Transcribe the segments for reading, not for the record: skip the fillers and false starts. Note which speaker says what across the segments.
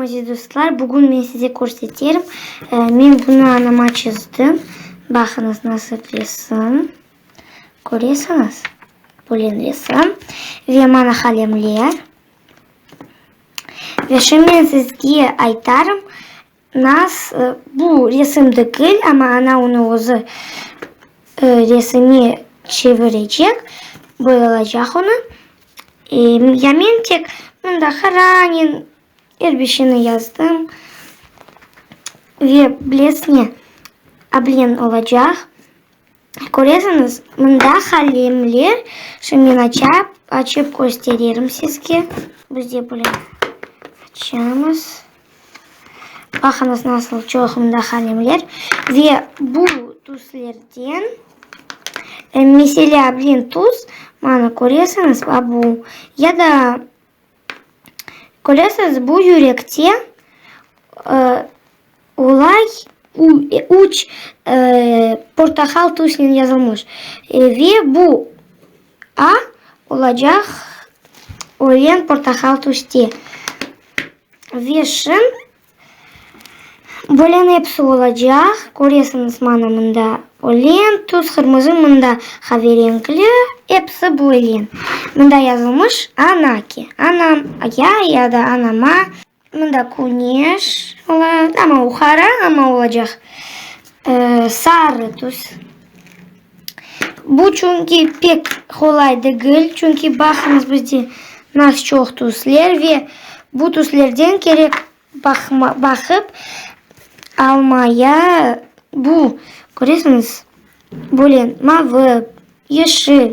Speaker 1: Aziz dostlar, bugün ben size göstereyim. Ben bunu anama çizdim. Bakınız nasıl resim. Görüyorsunuz. Böyle resim. Ve bana kalemler. Ve şimdi ben size aytarım. Bu resim değil ama ana onu özü resmi çevirecek. Boyalacak onu. Ya ben tek bunda herhangi bir şeyini yazdım. Ve bilesine ablen olacak. Görüyorsunuz, bunda kalemler. Şimdi açıp gösteririm sizge. Bizde böyle açıyoruz. Bakınız nasıl çok bunda kalemler. Ve bu tuzlardan mesela ablen tuz. Bana görüyorsunuz bu ya da görüyorsunuz bu yürekte olay uç portakal tuzla yazılmış. Ve bu A olacak olan portakal tuzlu. Ve şimdi böyle hepsi olacak. Görüyorsunuz bunda olan tuz kırmızı, bunda kahverengi, hepsi böyle. Bunda yazılmış anaki. Anam ya da anama. Bunda güneş olacak ama yukarı ama olacak sarı tuz. Bu çünkü pek kolay değil. Çünkü bakınız bizde nasıl çok tuzlar ve bu tuzlardan gerek bakıp almaya bu görüyorsunuz böyle mavi, yeşil,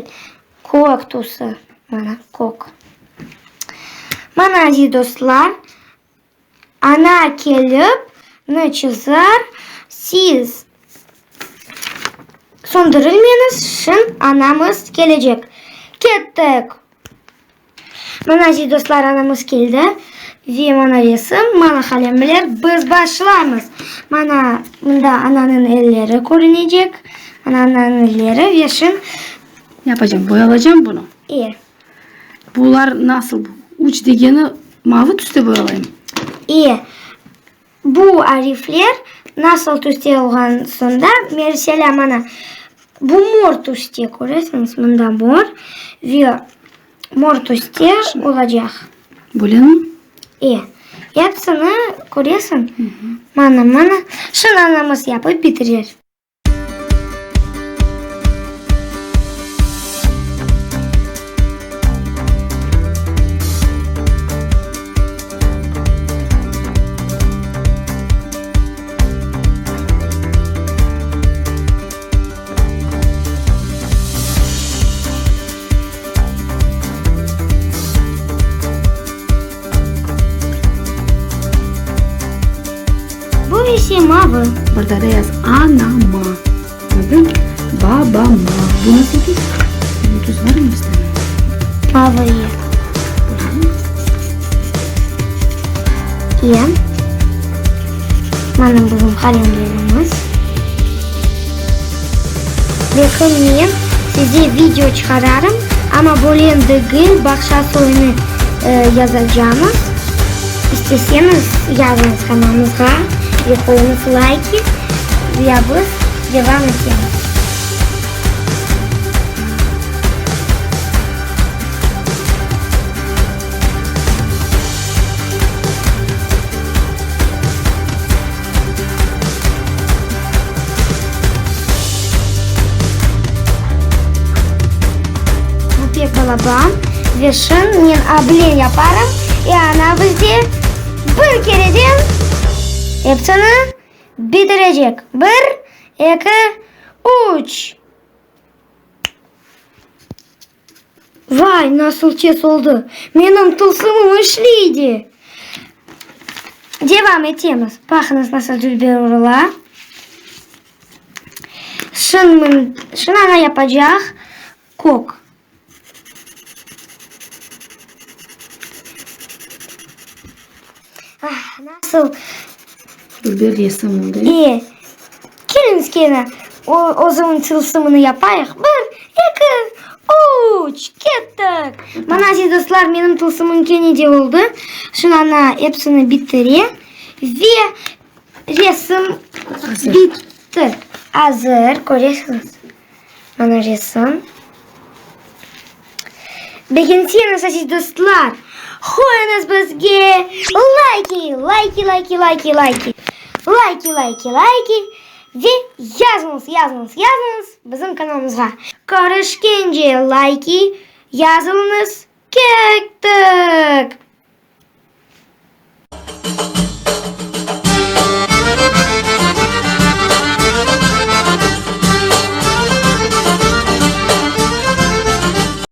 Speaker 1: kok tuzu. Bana kok. Bana aziz dostlar, ana gelip ne çizer, siz söndürülmeniz için anamız gelecek. Gittik. Bana aziz dostlar, anamız geldi. Ve bana resim, bana kalemler, biz başlayalım. Bunda ananın elleri görünecek. Ananın elleri ve şimdi
Speaker 2: yapacağım, boyalayacağım bunu.
Speaker 1: İyi.
Speaker 2: Bunlar nasıl? Uç degeni mavi tüste boyalayayım.
Speaker 1: İyi. Bu harfler nasıl tüste olgan sonra mesela bana bu mor tüste görüyorsunuz. Bunda mor ve mor tüste olacak.
Speaker 2: Böyle mi?
Speaker 1: İyi. Hepsini görüyorsun. Bana. Şimdi anamız yapıp bitirir. Bu işi mavi.
Speaker 2: Burada da yaz anama. Anladın? Babama. Bu nasıl tuz? Bu tuz var mı bizde?
Speaker 1: Mavi iyi. İyi. Benim bizim kalemlerimiz. Bakın size video çıkararım ama böyle değil başka oyunu yazacağımız. İsterseniz yazınız kanalımıza ve koyunuz like ve biz devam edelim. Bu pek balaban ve şimdi ben ablen yaparım. Yani bizde bir kereden hepsini bitirecek. 1, 2, 3. Vay nasıl kes oldu. Benim tılsımım işliydi. Devam edeceğiz. Bakınız nasıl düzbürürler. Şimdi ana yapacak kok. Nasıl?
Speaker 2: Bir resim oldu.
Speaker 1: İyi. Gelin gene. O zaman tılsımını yapayım. 1, 2, 3 kettik. Mana siz dostlar benim tılsımın kenede oldu. Şuna hepsini bitireyim. Ve resim bitti. Hazır. Görüyorsunuz. Mana resim. Beğenseniz siz dostlar. Koyunuz bizge like ve yazınız bizim kanalımıza. Görüşkence like yazınız. Kettik.